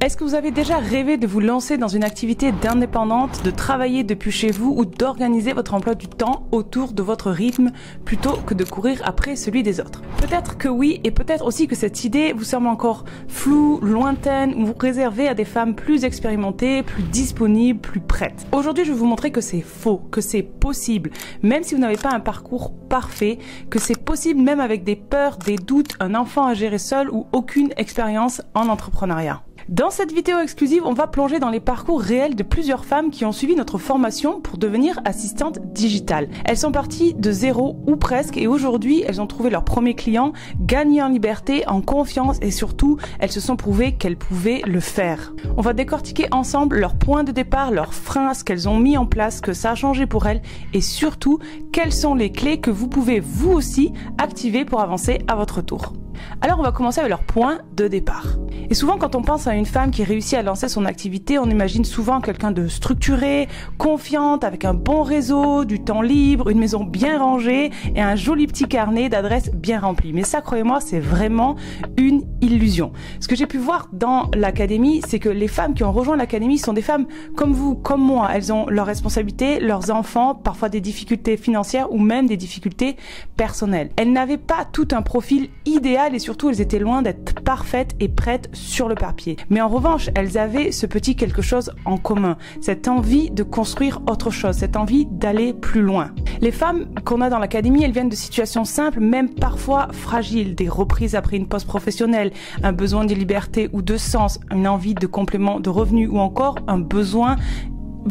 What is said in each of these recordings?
Est-ce que vous avez déjà rêvé de vous lancer dans une activité d'indépendante, de travailler depuis chez vous ou d'organiser votre emploi du temps autour de votre rythme plutôt que de courir après celui des autres? Peut-être que oui, et peut-être aussi que cette idée vous semble encore floue, lointaine ou réservée à des femmes plus expérimentées, plus disponibles, plus prêtes. Aujourd'hui, je vais vous montrer que c'est faux, que c'est possible, même si vous n'avez pas un parcours parfait, que c'est possible même avec des peurs, des doutes, un enfant à gérer seul ou aucune expérience en entrepreneuriat. Dans cette vidéo exclusive, on va plonger dans les parcours réels de plusieurs femmes qui ont suivi notre formation pour devenir assistantes digitales. Elles sont parties de zéro ou presque et aujourd'hui, elles ont trouvé leur premier client, gagné en liberté, en confiance et surtout, elles se sont prouvées qu'elles pouvaient le faire. On va décortiquer ensemble leurs points de départ, leurs freins, ce qu'elles ont mis en place, ce que ça a changé pour elles et surtout, quelles sont les clés que vous pouvez vous aussi activer pour avancer à votre tour. Alors on va commencer avec leurs points de départ. Et souvent quand on pense à une femme qui réussit à lancer son activité, on imagine souvent quelqu'un de structuré, confiante, avec un bon réseau, du temps libre, une maison bien rangée et un joli petit carnet d'adresses bien rempli. Mais ça, croyez-moi, c'est vraiment une illusion. Ce que j'ai pu voir dans l'académie, c'est que les femmes qui ont rejoint l'académie sont des femmes comme vous, comme moi. Elles ont leurs responsabilités, leurs enfants, parfois des difficultés financières ou même des difficultés personnelles. Elles n'avaient pas tout un profil idéal et surtout elles étaient loin d'être parfaites et prêtes sur le papier. Mais en revanche, elles avaient ce petit quelque chose en commun, cette envie de construire autre chose, cette envie d'aller plus loin. Les femmes qu'on a dans l'académie, elles viennent de situations simples, même parfois fragiles, des reprises après une pause professionnelle, un besoin de liberté ou de sens, une envie de complément de revenus ou encore un besoin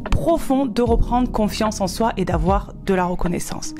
profond de reprendre confiance en soi et d'avoir de la reconnaissance.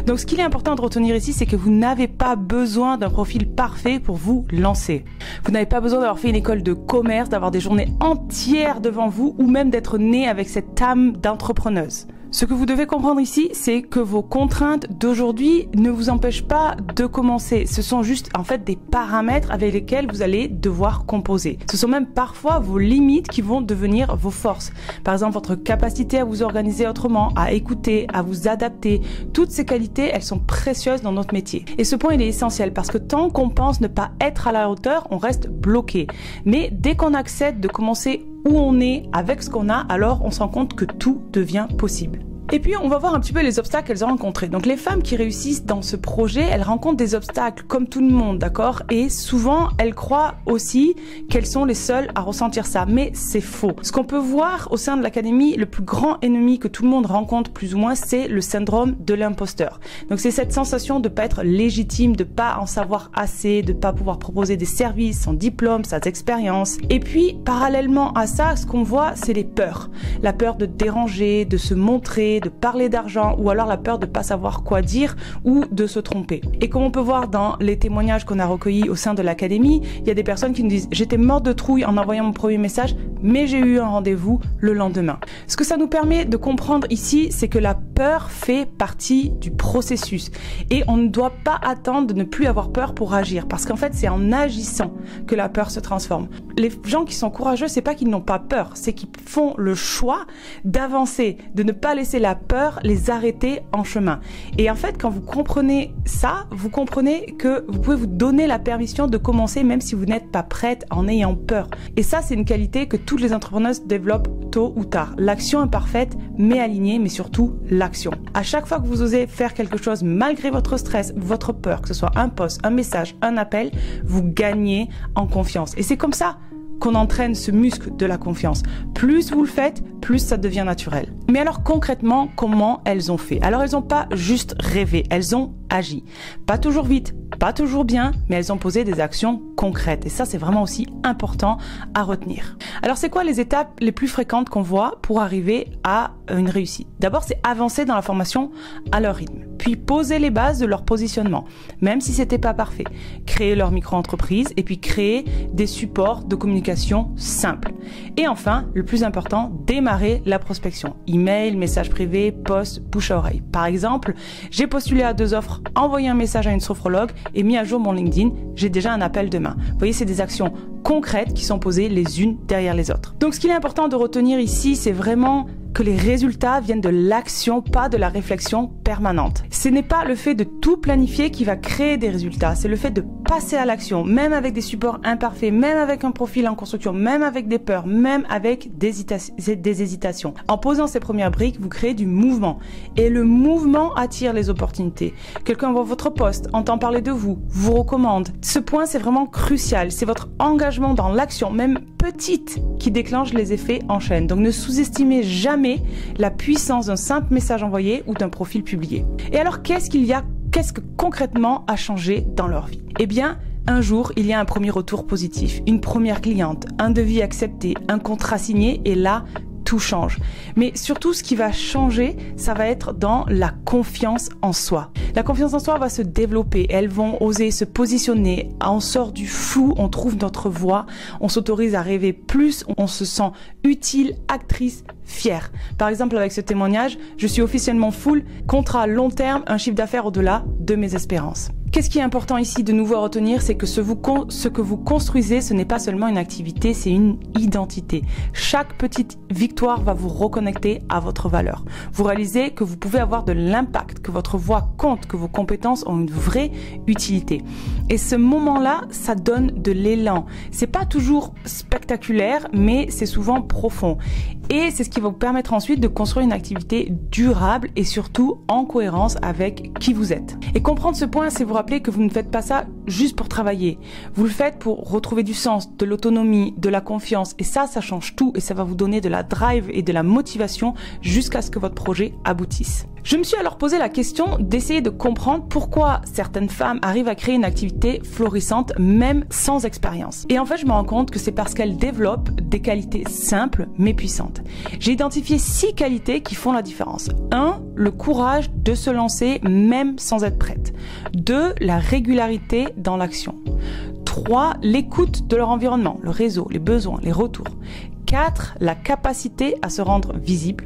Donc ce qu'il est important de retenir ici, c'est que vous n'avez pas besoin d'un profil parfait pour vous lancer. Vous n'avez pas besoin d'avoir fait une école de commerce, d'avoir des journées entières devant vous ou même d'être né avec cette âme d'entrepreneuse. Ce que vous devez comprendre ici, c'est que vos contraintes d'aujourd'hui ne vous empêchent pas de commencer. Ce sont juste en fait des paramètres avec lesquels vous allez devoir composer. Ce sont même parfois vos limites qui vont devenir vos forces. Par exemple, votre capacité à vous organiser autrement, à écouter, à vous adapter. Toutes ces qualités, elles sont précieuses dans notre métier. Et ce point, il est essentiel parce que tant qu'on pense ne pas être à la hauteur, on reste bloqué. Mais dès qu'on accepte de commencer où on est avec ce qu'on a, alors on se rend compte que tout devient possible. Et puis on va voir un petit peu les obstacles qu'elles ont rencontrés. Donc les femmes qui réussissent dans ce projet, elles rencontrent des obstacles comme tout le monde, d'accord? Et souvent elles croient aussi qu'elles sont les seules à ressentir ça, mais c'est faux. Ce qu'on peut voir au sein de l'académie, le plus grand ennemi que tout le monde rencontre plus ou moins, c'est le syndrome de l'imposteur. Donc c'est cette sensation de pas être légitime, de pas en savoir assez, de pas pouvoir proposer des services, son diplôme, sa expérience. Et puis parallèlement à ça, ce qu'on voit, c'est les peurs. La peur de déranger, de se montrer, de parler d'argent ou alors la peur de pas savoir quoi dire ou de se tromper. Et comme on peut voir dans les témoignages qu'on a recueillis au sein de l'académie, il y a des personnes qui nous disent « J'étais morte de trouille en envoyant mon premier message, mais j'ai eu un rendez-vous le lendemain ». Ce que ça nous permet de comprendre ici, c'est que la peur fait partie du processus et on ne doit pas attendre de ne plus avoir peur pour agir parce qu'en fait, c'est en agissant que la peur se transforme. Les gens qui sont courageux, c'est pas qu'ils n'ont pas peur, c'est qu'ils font le choix d'avancer, de ne pas laisser la peur les arrêter en chemin. Et en fait, quand vous comprenez ça, vous comprenez que vous pouvez vous donner la permission de commencer même si vous n'êtes pas prête en ayant peur. Et ça, c'est une qualité que toutes les entrepreneuses développent tôt ou tard. L'action imparfaite, mais alignée, mais surtout l'action. À chaque fois que vous osez faire quelque chose malgré votre stress, votre peur, que ce soit un post, un message, un appel, vous gagnez en confiance. Et c'est comme ça qu'on entraîne ce muscle de la confiance. Plus vous le faites, plus ça devient naturel. Mais alors concrètement, comment elles ont fait? Alors elles n'ont pas juste rêvé, elles ont agi. Pas toujours vite, pas toujours bien, mais elles ont posé des actions concrètes. Et ça, c'est vraiment aussi important à retenir. Alors c'est quoi les étapes les plus fréquentes qu'on voit pour arriver à une réussite? D'abord, c'est avancer dans la formation à leur rythme. Puis poser les bases de leur positionnement, même si c'était pas parfait. Créer leur micro-entreprise et puis créer des supports de communication simples. Et enfin, le plus important, démarrer la prospection. Email, message privé, post, bouche à oreille. Par exemple, j'ai postulé à 2 offres, envoyé un message à une sophrologue et mis à jour mon LinkedIn, j'ai déjà un appel demain. Vous voyez, c'est des actions concrètes qui sont posées les unes derrière les autres. Donc ce qu'il est important de retenir ici, c'est vraiment que les résultats viennent de l'action, pas de la réflexion personnelle. permanente. Ce n'est pas le fait de tout planifier qui va créer des résultats, c'est le fait de passer à l'action, même avec des supports imparfaits, même avec un profil en construction, même avec des peurs, même avec des hésitations. En posant ces premières briques, vous créez du mouvement. Et le mouvement attire les opportunités. Quelqu'un voit votre poste, entend parler de vous, vous recommande. Ce point, c'est vraiment crucial. C'est votre engagement dans l'action, même petite, qui déclenche les effets en chaîne. Donc ne sous-estimez jamais la puissance d'un simple message envoyé ou d'un profil publié. Et alors, qu'est-ce que concrètement a changé dans leur vie? Eh bien, un jour, il y a un premier retour positif, une première cliente, un devis accepté, un contrat signé, et là, tout change. Mais surtout, ce qui va changer, ça va être dans la confiance en soi. La confiance en soi va se développer. Elles vont oser se positionner. On sort du flou, on trouve notre voie, on s'autorise à rêver plus, on se sent utile, actrice, fière. Par exemple, avec ce témoignage, je suis officiellement full, contrat long terme, un chiffre d'affaires au-delà de mes espérances. Qu'est-ce qui est important ici de nouveau à retenir, c'est que ce que vous construisez, ce n'est pas seulement une activité, c'est une identité. Chaque petite victoire va vous reconnecter à votre valeur. Vous réalisez que vous pouvez avoir de l'impact, que votre voix compte, que vos compétences ont une vraie utilité. Et ce moment-là, ça donne de l'élan. C'est pas toujours spectaculaire, mais c'est souvent profond. Et c'est ce qui va vous permettre ensuite de construire une activité durable et surtout en cohérence avec qui vous êtes. Et comprendre ce point, c'est vous rappeler que vous ne faites pas ça juste pour travailler. Vous le faites pour retrouver du sens, de l'autonomie, de la confiance. Et ça change tout et ça va vous donner de la drive et de la motivation jusqu'à ce que votre projet aboutisse. Je me suis alors posé la question d'essayer de comprendre pourquoi certaines femmes arrivent à créer une activité florissante même sans expérience. Et en fait, je me rends compte que c'est parce qu'elles développent des qualités simples mais puissantes. J'ai identifié 6 qualités qui font la différence. 1. Le courage de se lancer même sans être prête. 2. La régularité dans l'action. 3. L'écoute de leur environnement, le réseau, les besoins, les retours. 4. La capacité à se rendre visible.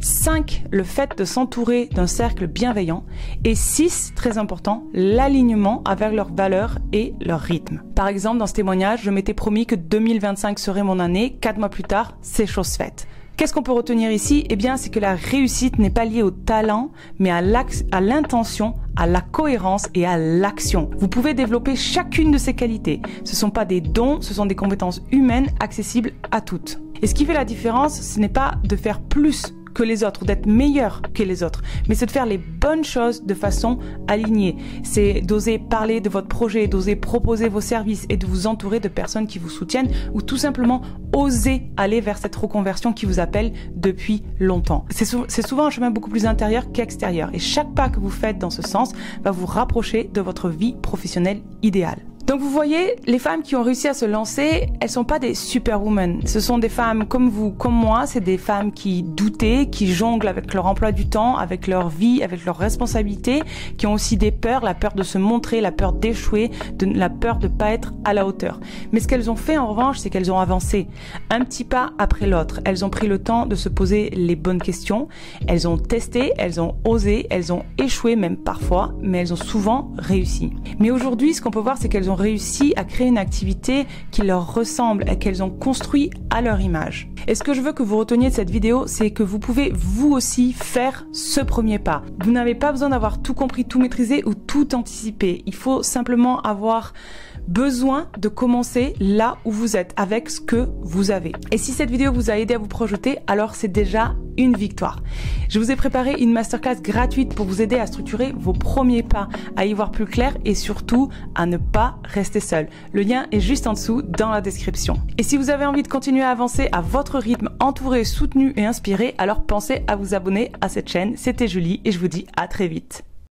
5. Le fait de s'entourer d'un cercle bienveillant. Et 6, très important, l'alignement avec leurs valeurs et leur rythme. Par exemple, dans ce témoignage, je m'étais promis que 2025 serait mon année. 4 mois plus tard, c'est chose faite. Qu'est-ce qu'on peut retenir ici? Eh bien, c'est que la réussite n'est pas liée au talent, mais à l'intention, à la cohérence et à l'action. Vous pouvez développer chacune de ces qualités. Ce ne sont pas des dons, ce sont des compétences humaines accessibles à toutes. Et ce qui fait la différence, ce n'est pas de faire plus que les autres, d'être meilleur que les autres, mais c'est de faire les bonnes choses de façon alignée. C'est d'oser parler de votre projet, d'oser proposer vos services et de vous entourer de personnes qui vous soutiennent ou tout simplement oser aller vers cette reconversion qui vous appelle depuis longtemps. C'est souvent un chemin beaucoup plus intérieur qu'extérieur et chaque pas que vous faites dans ce sens va vous rapprocher de votre vie professionnelle idéale. Donc vous voyez, les femmes qui ont réussi à se lancer, elles sont pas des superwomen. Ce sont des femmes comme vous, comme moi, c'est des femmes qui doutaient, qui jonglent avec leur emploi du temps, avec leur vie, avec leurs responsabilités, qui ont aussi des peurs, la peur de se montrer, la peur d'échouer, la peur de pas être à la hauteur. Mais ce qu'elles ont fait en revanche, c'est qu'elles ont avancé un petit pas après l'autre. Elles ont pris le temps de se poser les bonnes questions, elles ont testé, elles ont osé, elles ont échoué même parfois, mais elles ont souvent réussi. Mais aujourd'hui, ce qu'on peut voir, c'est qu'elles ont réussi à créer une activité qui leur ressemble et qu'elles ont construit à leur image. Et ce que je veux que vous reteniez de cette vidéo, c'est que vous pouvez vous aussi faire ce premier pas. Vous n'avez pas besoin d'avoir tout compris, tout maîtrisé ou tout anticipé. Il faut simplement avoir besoin de commencer là où vous êtes, avec ce que vous avez. Et si cette vidéo vous a aidé à vous projeter, alors c'est déjà une victoire. Je vous ai préparé une masterclass gratuite pour vous aider à structurer vos premiers pas, à y voir plus clair et surtout à ne pas rester seul. Le lien est juste en dessous dans la description. Et si vous avez envie de continuer à avancer à votre rythme, entouré, soutenu et inspiré, alors pensez à vous abonner à cette chaîne. C'était Julie et je vous dis à très vite.